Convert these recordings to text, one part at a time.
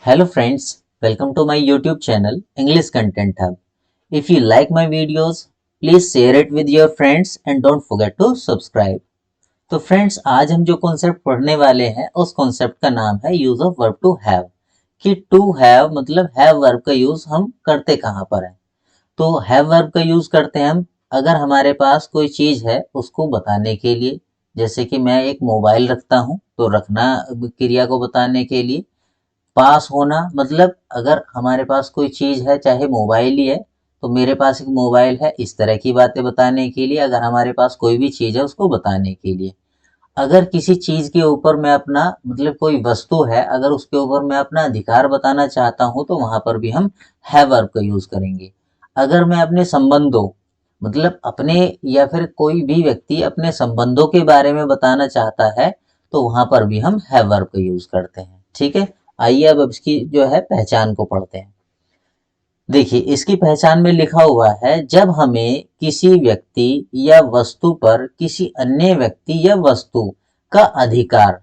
Hello friends, welcome to my YouTube channel English Content Hub. If you like my videos, please share it with your friends and don't forget to subscribe. तो friends आज हम जो concept पढ़ने वाले हैं उस concept का नाम है use of verb to have. कि टू हैव मतलब हैव वर्ब का यूज हम करते कहाँ पर है। तो हैव वर्ब का यूज करते हैं हम अगर हमारे पास कोई चीज है उसको बताने के लिए। जैसे कि मैं एक मोबाइल रखता हूँ तो रखना क्रिया को बताने के लिए। पास होना मतलब अगर हमारे पास कोई चीज है चाहे मोबाइल ही है तो मेरे पास एक मोबाइल है, इस तरह की बातें बताने के लिए। अगर हमारे पास कोई भी चीज है उसको बताने के लिए। अगर किसी चीज के ऊपर मैं अपना मतलब कोई वस्तु है अगर उसके ऊपर मैं अपना अधिकार बताना चाहता हूं तो वहां पर भी हम हैव वर्ब का यूज करेंगे। अगर मैं अपने संबंधों मतलब अपने या फिर कोई भी व्यक्ति अपने संबंधों के बारे में बताना चाहता है तो वहां पर भी हम हैव वर्ब का यूज करते हैं। ठीक है, आइए अब इसकी जो है पहचान को पढ़ते हैं। देखिए इसकी पहचान में लिखा हुआ है जब हमें किसी व्यक्ति या वस्तु पर किसी अन्य व्यक्ति या वस्तु का अधिकार,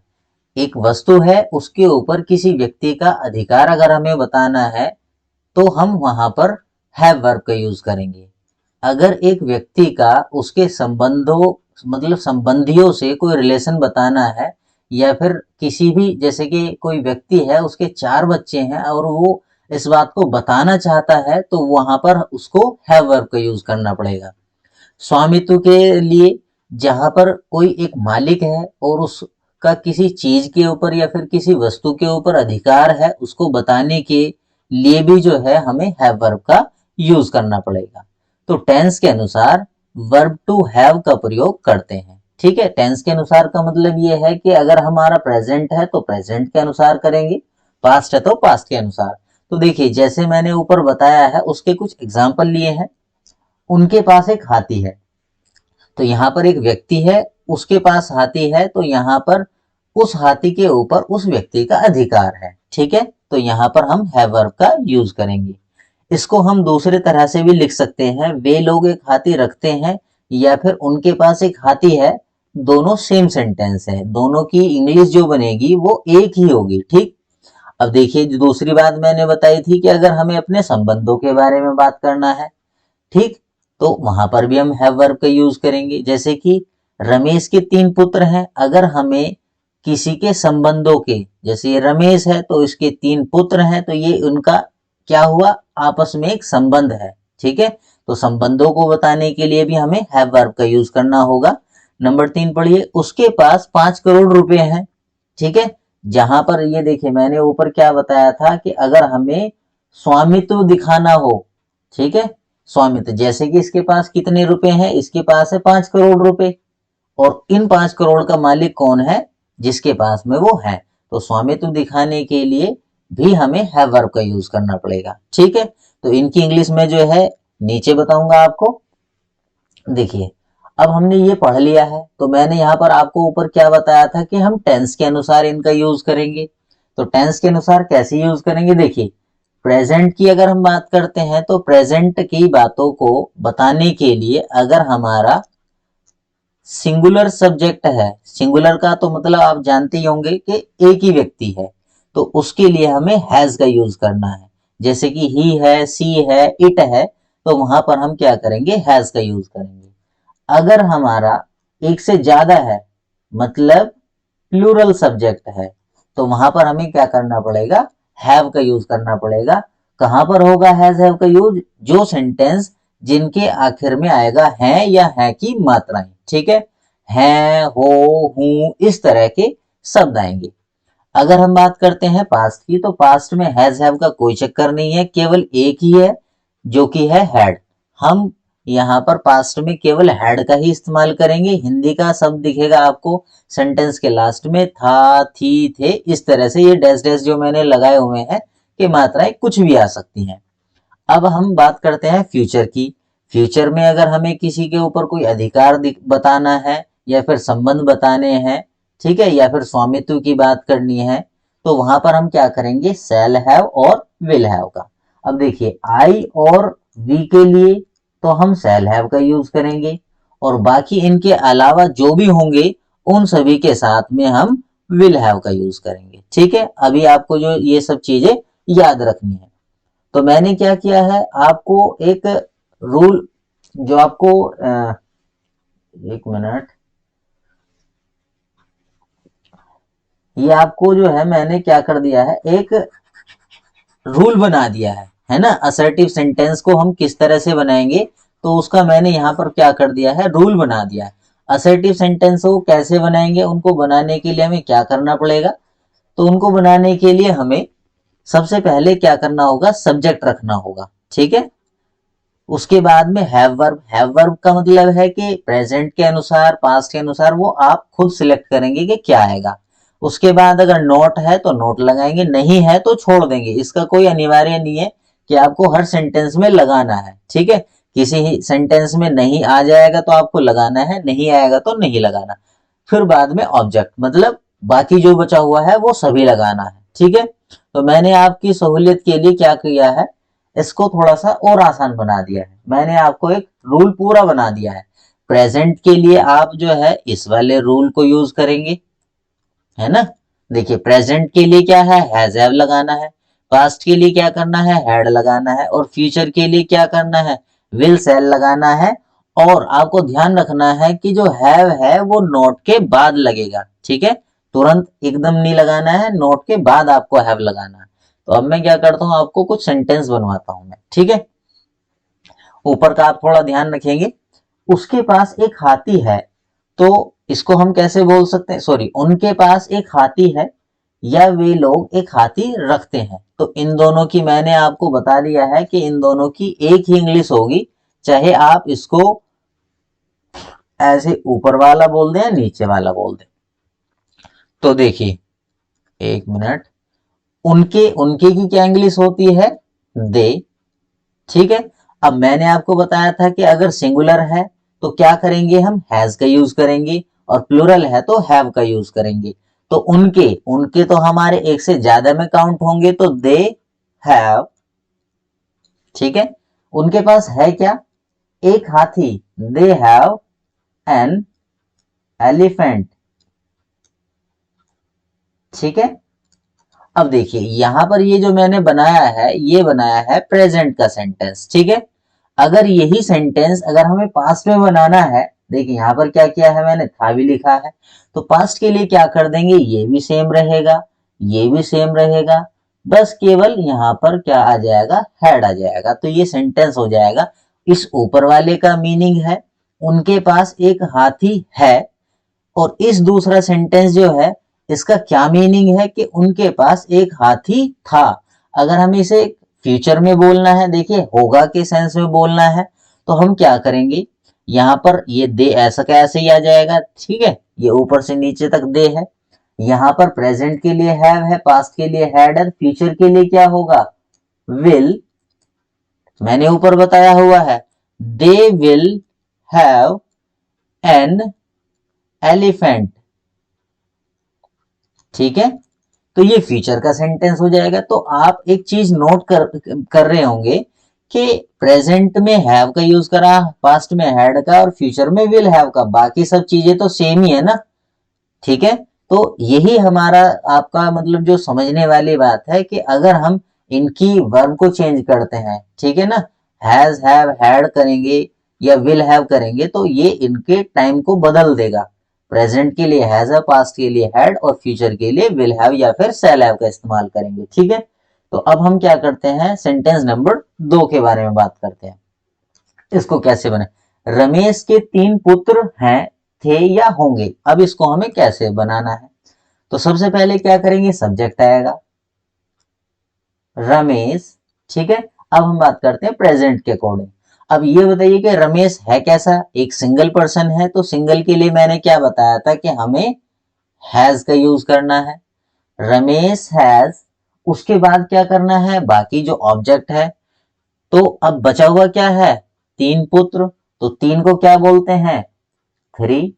एक वस्तु है उसके ऊपर किसी व्यक्ति का अधिकार अगर हमें बताना है तो हम वहां पर हैव वर्ब का यूज करेंगे। अगर एक व्यक्ति का उसके संबंधों मतलब संबंधियों से कोई रिलेशन बताना है या फिर किसी भी जैसे कि कोई व्यक्ति है उसके 4 बच्चे हैं और वो इस बात को बताना चाहता है तो वहां पर उसको हैव वर्ब का यूज करना पड़ेगा। स्वामित्व के लिए जहां पर कोई एक मालिक है और उसका किसी चीज के ऊपर या फिर किसी वस्तु के ऊपर अधिकार है उसको बताने के लिए भी जो है हमें हैव वर्ब का यूज करना पड़ेगा। तो टेंस के अनुसार वर्ब टू हैव का प्रयोग करते हैं। ठीक है, टेंस के अनुसार का मतलब ये है कि अगर हमारा प्रेजेंट है तो प्रेजेंट के अनुसार करेंगे, पास्ट है तो पास्ट के अनुसार। तो देखिए जैसे मैंने ऊपर बताया है उसके कुछ एग्जाम्पल लिए हैं। उनके पास एक हाथी है तो यहाँ पर एक व्यक्ति है उसके पास हाथी है तो यहाँ पर उस हाथी के ऊपर उस व्यक्ति का अधिकार है। ठीक है, तो यहाँ पर हम हैव वर्ब का यूज करेंगे। इसको हम दूसरे तरह से भी लिख सकते हैं, वे लोग एक हाथी रखते हैं या फिर उनके पास एक हाथी है। दोनों सेम सेंटेंस है, दोनों की इंग्लिश जो बनेगी वो एक ही होगी। ठीक, अब देखिए जो दूसरी बात मैंने बताई थी कि अगर हमें अपने संबंधों के बारे में बात करना है, ठीक, तो वहां पर भी हम हैव वर्ब का यूज करेंगे। जैसे कि रमेश के 3 पुत्र हैं, अगर हमें किसी के संबंधों के, जैसे ये रमेश है तो इसके 3 पुत्र हैं तो ये उनका क्या हुआ, आपस में एक संबंध है। ठीक है, तो संबंधों को बताने के लिए भी हमें हैव वर्ब का यूज करना होगा। नंबर 3 पढ़िए, उसके पास 5 करोड़ रुपए हैं। ठीक है, जहां पर ये देखिए मैंने ऊपर क्या बताया था कि अगर हमें स्वामित्व दिखाना हो, ठीक है, स्वामित्व जैसे कि इसके पास कितने रुपए हैं, इसके पास है 5 करोड़ रुपए और इन 5 करोड़ का मालिक कौन है, जिसके पास में वो है। तो स्वामित्व दिखाने के लिए भी हमें हैव वर्ब का यूज करना पड़ेगा। ठीक है, तो इनकी इंग्लिश में जो है नीचे बताऊंगा आपको। देखिए अब हमने ये पढ़ लिया है तो मैंने यहाँ पर आपको ऊपर क्या बताया था कि हम टेंस के अनुसार इनका यूज करेंगे। तो टेंस के अनुसार कैसे यूज करेंगे, देखिए प्रेजेंट की अगर हम बात करते हैं तो प्रेजेंट की बातों को बताने के लिए अगर हमारा सिंगुलर सब्जेक्ट है, सिंगुलर का तो मतलब आप जानते ही होंगे कि एक ही व्यक्ति है, तो उसके लिए हमें हैज का यूज करना है। जैसे कि ही है, सी है, इट है, तो वहां पर हम क्या करेंगे, हैज का यूज करेंगे। अगर हमारा एक से ज्यादा है मतलब प्लूरल सब्जेक्ट है तो वहां पर हमें क्या करना पड़ेगा, हैव का यूज करना पड़ेगा। कहां पर होगा हैज हैव का यूज, जो सेंटेंस जिनके आखिर में आएगा है या है की मात्राएं। ठीक है, हो, हूं, इस तरह के शब्द आएंगे। अगर हम बात करते हैं पास्ट की तो पास्ट में हैज हैव का कोई चक्कर नहीं है, केवल एक ही है जो कि है हैड। हम यहाँ पर पास्ट में केवल हैड का ही इस्तेमाल करेंगे। हिंदी का शब्द दिखेगा आपको सेंटेंस के लास्ट में, था, थी, थे, इस तरह से ये डैश डैश जो मैंने लगाए हुए हैं कि मात्राएं कुछ भी आ सकती हैं। अब हम बात करते हैं फ्यूचर की। फ्यूचर में अगर हमें किसी के ऊपर कोई अधिकार बताना है या फिर संबंध बताने हैं, ठीक है, या फिर स्वामित्व की बात करनी है तो वहां पर हम क्या करेंगे, शैल हैव और विल हैव का। अब देखिए आई और वी के लिए तो हम शैल हैव का यूज करेंगे और बाकी इनके अलावा जो भी होंगे उन सभी के साथ में हम विल हैव का यूज करेंगे। ठीक है, अभी आपको जो ये सब चीजें याद रखनी है। तो मैंने क्या किया है, आपको एक रूल जो आपको एक मिनट, ये आपको जो है मैंने क्या कर दिया है, एक रूल बना दिया है ना। असर्टिव सेंटेंस को हम किस तरह से बनाएंगे, तो उसका मैंने यहाँ पर क्या कर दिया है, रूल बना दिया है। असर्टिव सेंटेंस को कैसे बनाएंगे, उनको बनाने के लिए हमें क्या करना पड़ेगा, तो उनको बनाने के लिए हमें सबसे पहले क्या करना होगा, सब्जेक्ट रखना होगा, ठीक है। उसके बाद में हैव वर्ब, हैव वर्ब का मतलब है कि प्रेजेंट के अनुसार, पास्ट के अनुसार वो आप खुद सिलेक्ट करेंगे कि क्या आएगा। उसके बाद अगर नोट है तो नोट लगाएंगे, नहीं है तो छोड़ देंगे। इसका कोई अनिवार्य नहीं है कि आपको हर सेंटेंस में लगाना है, ठीक है। किसी ही सेंटेंस में नहीं आ जाएगा तो आपको लगाना है, नहीं आएगा तो नहीं लगाना। फिर बाद में ऑब्जेक्ट, मतलब बाकी जो बचा हुआ है वो सभी लगाना है, ठीक है। तो मैंने आपकी सहूलियत के लिए क्या किया है, इसको थोड़ा सा और आसान बना दिया है। मैंने आपको एक रूल पूरा बना दिया है। प्रेजेंट के लिए आप जो है इस वाले रूल को यूज करेंगे, है ना। देखिए प्रेजेंट के लिए क्या है, हैज हैव लगाना है। पास्ट के लिए क्या करना है, हैड लगाना है। और फ्यूचर के लिए क्या करना है, विल सेल लगाना है। और आपको ध्यान रखना है कि जो हैव है वो नोट के बाद लगेगा, ठीक है। तुरंत एकदम नहीं लगाना है, नोट के बाद आपको हैव लगाना है। तो अब मैं क्या करता हूं, आपको कुछ सेंटेंस बनवाता हूं मैं, ठीक है। ऊपर का आप थोड़ा ध्यान रखेंगे। उसके पास एक हाथी है, तो इसको हम कैसे बोल सकते हैं, सॉरी, उनके पास एक हाथी है या वे लोग एक हाथी रखते हैं। तो इन दोनों की मैंने आपको बता दिया है कि इन दोनों की एक ही इंग्लिश होगी, चाहे आप इसको ऐसे ऊपर वाला बोल दें या नीचे वाला बोल दें। तो देखिए, एक मिनट, उनके उनके की क्या इंग्लिश होती है, दे, ठीक है। अब मैंने आपको बताया था कि अगर सिंगुलर है तो क्या करेंगे, हम हैज का यूज करेंगे, और प्लूरल है तो हैव का यूज करेंगे। तो उनके उनके तो हमारे एक से ज्यादा में काउंट होंगे, तो दे हैव, ठीक है। उनके पास है क्या, एक हाथी, दे हैव एन एलिफेंट, ठीक है। अब देखिए यहां पर ये जो मैंने बनाया है, ये बनाया है प्रेजेंट का सेंटेंस, ठीक है। अगर यही सेंटेंस अगर हमें पास्ट में बनाना है, देखिए यहां पर क्या किया है मैंने, था भी लिखा है। तो पास्ट के लिए क्या कर देंगे, ये भी सेम रहेगा, ये भी सेम रहेगा। बस केवल यहां पर क्या आ जाएगा, हैड आ जाएगा, तो ये सेंटेंस हो जाएगा। इस ऊपर वाले का मीनिंग है उनके पास एक हाथी है, और इस दूसरा सेंटेंस जो है इसका क्या मीनिंग है कि उनके पास एक हाथी था। अगर हमें इसे फ्यूचर में बोलना है, देखिए होगा के सेंस में बोलना है, तो हम क्या करेंगे, यहां पर ये दे ऐसा कैसे ही आ जाएगा, ठीक है। ये ऊपर से नीचे तक दे है। यहां पर प्रेजेंट के लिए हैव है, पास्ट के लिए हैड है, फ्यूचर के लिए क्या होगा, विल। मैंने ऊपर बताया हुआ है, they will have an elephant, ठीक है। तो ये फ्यूचर का सेंटेंस हो जाएगा। तो आप एक चीज नोट कर रहे होंगे कि प्रेजेंट में हैव का यूज करा, पास्ट में हैड का, और फ्यूचर में विल हैव का। बाकी सब चीजें तो सेम ही है ना, ठीक है। तो यही हमारा आपका मतलब जो समझने वाली बात है कि अगर हम इनकी वर्ब को चेंज करते हैं, ठीक है ना, हैज हैव हैड करेंगे या विल हैव करेंगे, तो ये इनके टाइम को बदल देगा। प्रेजेंट के लिए हैज है, पास्ट के लिए हैड, और फ्यूचर के लिए विल हैव या फिर शैल हैव का इस्तेमाल करेंगे, ठीक है। तो अब हम क्या करते हैं, सेंटेंस नंबर 2 के बारे में बात करते हैं। इसको कैसे बने, रमेश के 3 पुत्र हैं, थे या होंगे। अब इसको हमें कैसे बनाना है, तो सबसे पहले क्या करेंगे, सब्जेक्ट आएगा रमेश, ठीक है। अब हम बात करते हैं प्रेजेंट के अकॉर्डिंग। अब ये बताइए कि रमेश है कैसा, एक सिंगल पर्सन है, तो सिंगल के लिए मैंने क्या बताया था कि हमें हैज का यूज करना है, रमेश हैज। उसके बाद क्या करना है, बाकी जो ऑब्जेक्ट है। तो अब बचा हुआ क्या है, 3 पुत्र, तो 3 को क्या बोलते हैं, 3,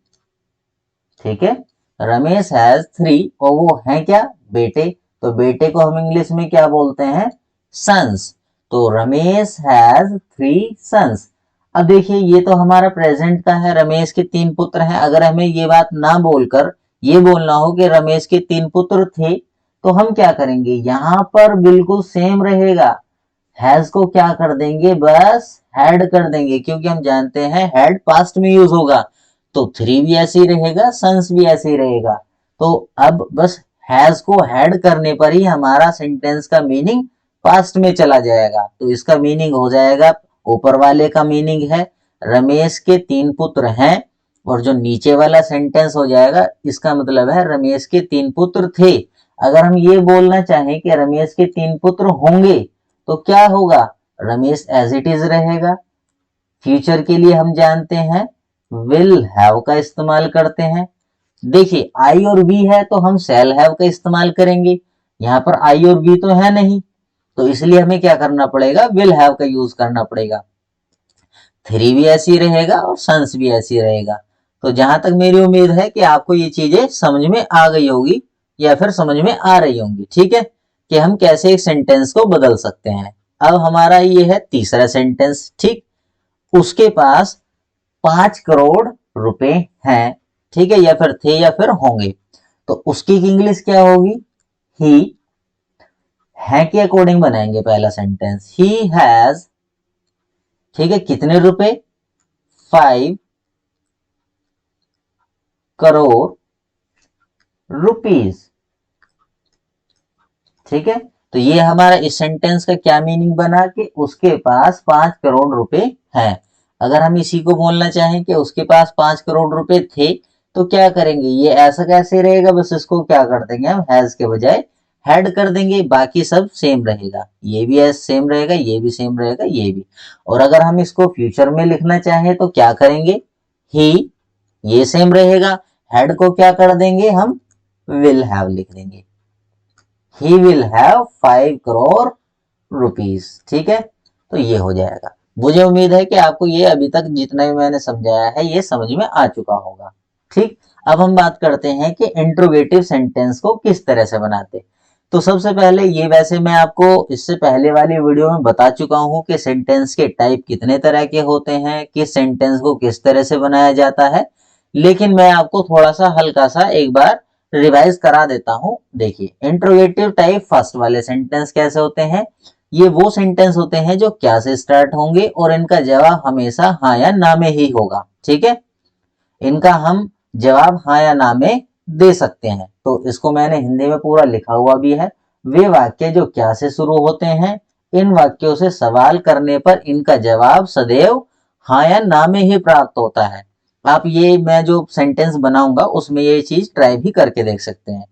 ठीक है। रमेश हैज 3, और वो है क्या, बेटे। तो बेटे को हम इंग्लिश में क्या बोलते हैं, सन्स। तो रमेश हैज 3 सन्स। अब देखिए ये तो हमारा प्रेजेंट का है, रमेश के 3 पुत्र हैं। अगर हमें ये बात ना बोलकर ये बोलना हो कि रमेश के 3 पुत्र थे, तो हम क्या करेंगे, यहां पर बिल्कुल सेम रहेगा, हैज को क्या कर देंगे, बस हैड कर देंगे, क्योंकि हम जानते हैं हैड पास्ट में यूज होगा। तो थ्री भी ऐसे ही रहेगा, सन्स भी ऐसे ही रहेगा। तो अब बस हैज को हैड करने पर ही हमारा सेंटेंस का मीनिंग पास्ट में चला जाएगा। तो इसका मीनिंग हो जाएगा, ऊपर वाले का मीनिंग है रमेश के 3 पुत्र हैं, और जो नीचे वाला सेंटेंस हो जाएगा इसका मतलब है रमेश के 3 पुत्र थे। अगर हम ये बोलना चाहें कि रमेश के 3 पुत्र होंगे, तो क्या होगा, रमेश एज इट इज रहेगा। फ्यूचर के लिए हम जानते हैं विल हैव का इस्तेमाल करते हैं। देखिए आई और वी है तो हम शैल हैव का इस्तेमाल करेंगे, यहाँ पर आई और वी तो है नहीं, तो इसलिए हमें क्या करना पड़ेगा, विल हैव का यूज करना पड़ेगा। थ्री भी ऐसी रहेगा और सन्स भी ऐसी रहेगा। तो जहां तक मेरी उम्मीद है कि आपको ये चीजें समझ में आ गई होगी या फिर समझ में आ रही होंगी, ठीक है, कि हम कैसे एक सेंटेंस को बदल सकते हैं। अब हमारा ये है तीसरा सेंटेंस, ठीक, उसके पास 5 करोड़ रुपए हैं, ठीक है, या फिर थे या फिर होंगे। तो उसकी इंग्लिश क्या होगी, ही है के अकॉर्डिंग बनाएंगे पहला सेंटेंस, ही हैज, ठीक है, कितने रुपए, 5 करोड़ रुपीज, ठीक है। तो ये हमारा इस सेंटेंस का क्या मीनिंग बना कि उसके पास 5 करोड़ रुपए हैं। अगर हम इसी को बोलना चाहें कि उसके पास 5 करोड़ रुपए थे, तो क्या करेंगे, ये ऐसा कैसे रहेगा, बस इसको क्या कर देंगे हम, हैज के बजाय हैड कर देंगे, बाकी सब सेम रहेगा, ये भी एज सेम रहेगा, ये भी सेम रहेगा, ये भी। और अगर हम इसको फ्यूचर में लिखना चाहें तो क्या करेंगे, ही, ये सेम रहेगा, हेड को क्या कर देंगे हम, विल हैव लिख देंगे, he will have 5 crore rupees, ठीक है। तो ये हो जाएगा। मुझे उम्मीद है कि आपको ये अभी तक जितना भी मैंने समझाया है ये समझ में आ चुका होगा, ठीक। अब हम बात करते हैं कि इंट्रोगेटिव सेंटेंस को किस तरह से बनाते। तो सबसे पहले ये, वैसे मैं आपको इससे पहले वाली वीडियो में बता चुका हूं कि सेंटेंस के टाइप कितने तरह के होते हैं, किस सेंटेंस को किस तरह से बनाया जाता है, लेकिन मैं आपको थोड़ा सा हल्का सा एक बार रिवाइज करा देता हूं। देखिए इंट्रोगेटिव टाइप फर्स्ट वाले सेंटेंस कैसे होते हैं, ये वो सेंटेंस होते हैं जो क्या से स्टार्ट होंगे और इनका जवाब हमेशा हाँ या ना में ही होगा, ठीक है। इनका हम जवाब हाँ या ना में दे सकते हैं। तो इसको मैंने हिंदी में पूरा लिखा हुआ भी है। वे वाक्य जो क्या से शुरू होते हैं, इन वाक्यों से सवाल करने पर इनका जवाब सदैव हाँ या ना में ही प्राप्त होता है। आप ये मैं जो सेंटेंस बनाऊंगा उसमें ये चीज ट्राई भी करके देख सकते हैं।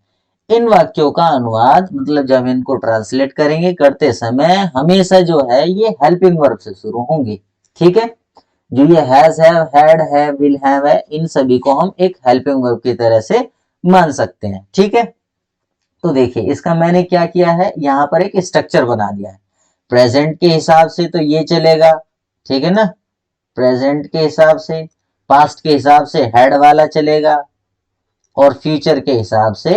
इन वाक्यों का अनुवाद मतलब जब इनको ट्रांसलेट करेंगे करते समय हमेशा जो है ये हेल्पिंग वर्ब से शुरू होंगे, ठीक है। जो ये हैज हैव हैड है विल हैव है, इन सभी को हम एक हेल्पिंग वर्ब की तरह से मान सकते हैं, ठीक है। तो देखिए इसका मैंने क्या किया है, यहाँ पर एक स्ट्रक्चर बना दिया है। प्रेजेंट के हिसाब से तो ये चलेगा, ठीक है ना, प्रेजेंट के हिसाब से, पास्ट के हिसाब से हैड वाला चलेगा, और फ्यूचर के हिसाब से,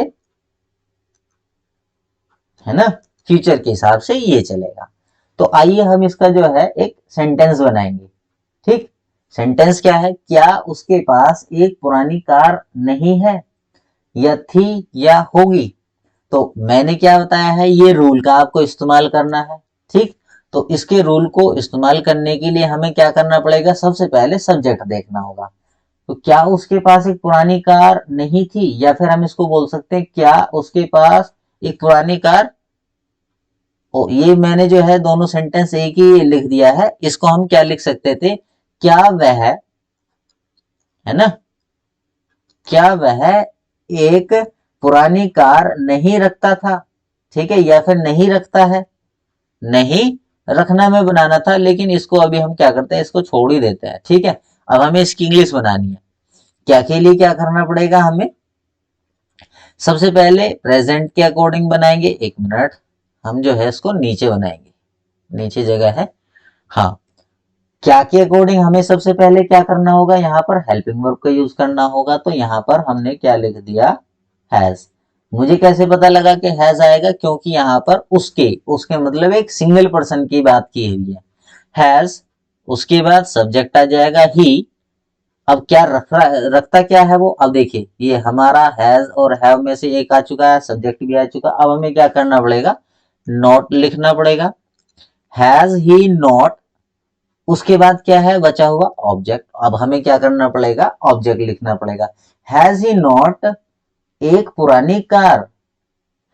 है ना, फ्यूचर के हिसाब से ये चलेगा। तो आइए हम इसका जो है एक सेंटेंस बनाएंगे, ठीक। सेंटेंस क्या है, क्या उसके पास एक पुरानी कार नहीं है, या थी या होगी। तो मैंने क्या बताया है, ये रूल का आपको इस्तेमाल करना है, ठीक। तो इसके रूल को इस्तेमाल करने के लिए हमें क्या करना पड़ेगा, सबसे पहले सब्जेक्ट देखना होगा। तो क्या उसके पास एक पुरानी कार नहीं थी, या फिर हम इसको बोल सकते हैं क्या उसके पास एक पुरानी कार, और ये मैंने जो है दोनों सेंटेंस एक ही लिख दिया है। इसको हम क्या लिख सकते थे, क्या वह, है ना, क्या वह एक पुरानी कार नहीं रखता था, ठीक है, या फिर नहीं रखता है, नहीं रखना में बनाना था, लेकिन इसको अभी हम क्या करते हैं, इसको छोड़ ही देते हैं, ठीक है। अब हमें इसकी इंग्लिश बनानी है। क्या के लिए क्या करना पड़ेगा हमें, सबसे पहले प्रेजेंट के अकॉर्डिंग बनाएंगे, एक मिनट, हम जो है इसको नीचे बनाएंगे, नीचे जगह है, हाँ। क्या के अकॉर्डिंग हमें सबसे पहले क्या करना होगा, यहाँ पर हेल्पिंग वर्ब का यूज करना होगा। तो यहाँ पर हमने क्या लिख दिया, हैज। मुझे कैसे पता लगा कि हैज आएगा, क्योंकि यहाँ पर उसके उसके मतलब एक सिंगल पर्सन की बात की हुई है, हैज, उसके बाद सब्जेक्ट आ जाएगा ही, अब क्या रखता क्या है वो, अब देखिए ये हमारा हैज और हैव में से एक आ चुका है, सब्जेक्ट भी आ चुका। अब हमें क्या करना पड़ेगा, नॉट लिखना पड़ेगा। हैज ही नॉट, उसके बाद क्या है बचा हुआ ऑब्जेक्ट। अब हमें क्या करना पड़ेगा, ऑब्जेक्ट लिखना पड़ेगा। हैज ही नॉट एक पुरानी car,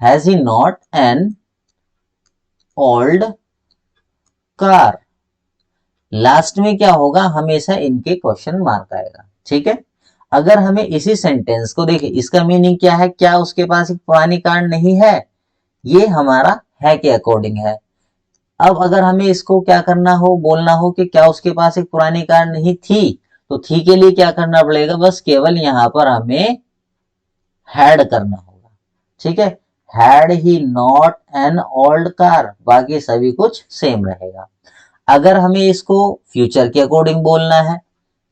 has he not an old car. Last में क्या होगा, हमेशा इनके क्वेश्चन मार्क आएगा, ठीक है। अगर हमें इसी सेंटेंस को देखिए, इसका मीनिंग क्या है, क्या उसके पास एक पुरानी कार नहीं है, ये हमारा है के अकॉर्डिंग है। अब अगर हमें इसको क्या करना हो, बोलना हो कि क्या उसके पास एक पुरानी कार नहीं थी, तो थी के लिए क्या करना पड़ेगा, बस केवल यहां पर हमें हैड करना होगा, ठीक है। Had he not an old car, बाकी सभी कुछ सेम रहेगा। अगर हमें इसको फ्यूचर के अकॉर्डिंग बोलना है,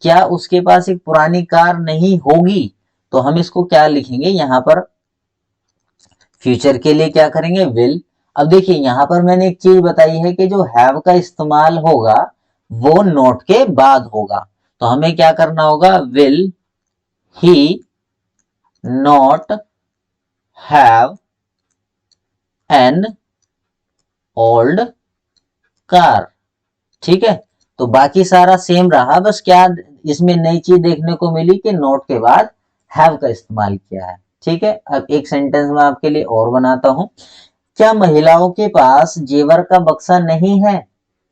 क्या उसके पास एक पुरानी कार नहीं होगी, तो हम इसको क्या लिखेंगे यहां पर, फ्यूचर के लिए क्या करेंगे, विल। अब देखिए यहां पर मैंने एक चीज बताई है कि जो हैव का इस्तेमाल होगा वो नॉट के बाद होगा, तो हमें क्या करना होगा, will he not have an old car, ठीक है। तो बाकी सारा सेम रहा, बस क्या इसमें नई चीज देखने को मिली कि नॉट के बाद हैव का इस्तेमाल किया है, ठीक है। अब एक सेंटेंस में आपके लिए और बनाता हूं। क्या महिलाओं के पास जेवर का बक्सा नहीं है,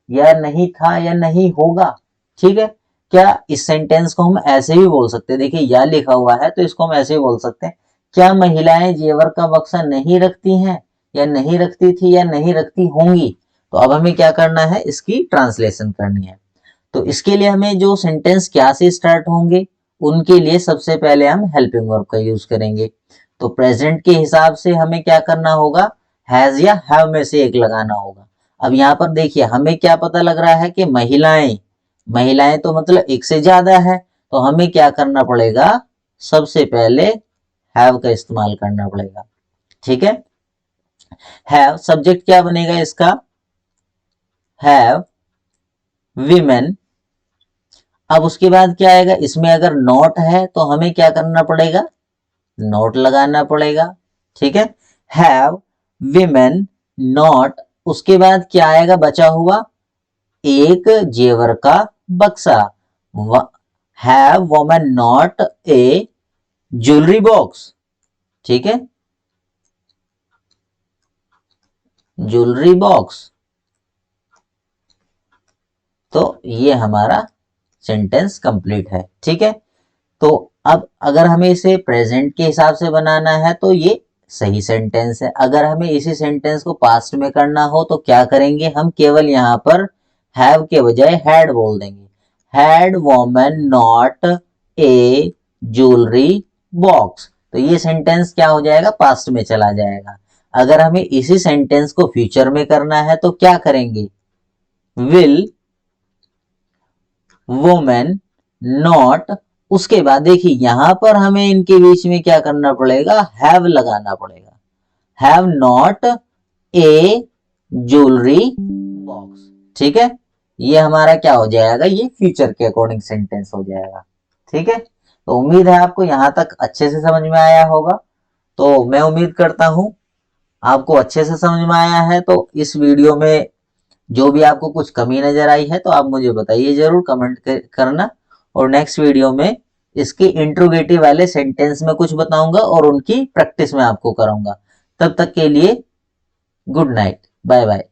या नहीं था, या नहीं होगा, ठीक है। क्या इस सेंटेंस को हम ऐसे भी बोल सकते हैं, देखिए या लिखा हुआ है तो इसको हम ऐसे भी बोल सकते हैं, क्या महिलाएं जेवर का बक्सा नहीं रखती हैं, या नहीं रखती थी, या नहीं रखती होंगी। तो अब हमें क्या करना है, इसकी ट्रांसलेशन करनी है। तो इसके लिए हमें जो सेंटेंस क्या से स्टार्ट होंगे, उनके लिए सबसे पहले हम हेल्पिंग वर्ब का यूज करेंगे। तो प्रेजेंट के हिसाब से हमें क्या करना होगा, हैज या हैव में से एक लगाना होगा। अब यहाँ पर देखिए हमें क्या पता लग रहा है कि महिलाएं, महिलाएं तो मतलब एक से ज्यादा है, तो हमें क्या करना पड़ेगा, सबसे पहले हैव का इस्तेमाल करना पड़ेगा, ठीक है। हैव सब्जेक्ट क्या बनेगा इसका, हैव वीमेन। अब उसके बाद क्या आएगा, इसमें अगर नॉट है तो हमें क्या करना पड़ेगा, नॉट लगाना पड़ेगा, ठीक है। हैव वीमेन नॉट, उसके बाद क्या आएगा बचा हुआ, एक जेवर का बक्सा। Have women not a jewellery box, ठीक है, ज्वेलरी बॉक्स। तो ये हमारा सेंटेंस कंप्लीट है, ठीक है। तो अब अगर हमें इसे प्रेजेंट के हिसाब से बनाना है तो ये सही सेंटेंस है। अगर हमें इसी सेंटेंस को पास्ट में करना हो तो क्या करेंगे, हम केवल यहां पर हैव के बजाय हैड बोल देंगे। Had women not a jewellery box, तो ये सेंटेंस क्या हो जाएगा, पास्ट में चला जाएगा। अगर हमें इसी सेंटेंस को फ्यूचर में करना है तो क्या करेंगे, विल वोमेन नॉट, उसके बाद देखिए यहां पर हमें इनके बीच में क्या करना पड़ेगा, हैव लगाना पड़ेगा। Have not a jewellery box, ठीक है। ये हमारा क्या हो जाएगा, ये फ्यूचर के अकॉर्डिंग सेंटेंस हो जाएगा, ठीक है। तो उम्मीद है आपको यहां तक अच्छे से समझ में आया होगा। तो मैं उम्मीद करता हूं आपको अच्छे से समझ में आया है। तो इस वीडियो में जो भी आपको कुछ कमी नजर आई है तो आप मुझे बताइए जरूर, कमेंट करना। और नेक्स्ट वीडियो में इसके इंट्रोगेटिव वाले सेंटेंस में कुछ बताऊंगा और उनकी प्रैक्टिस में आपको कराऊंगा। तब तक के लिए गुड नाइट, बाय बाय।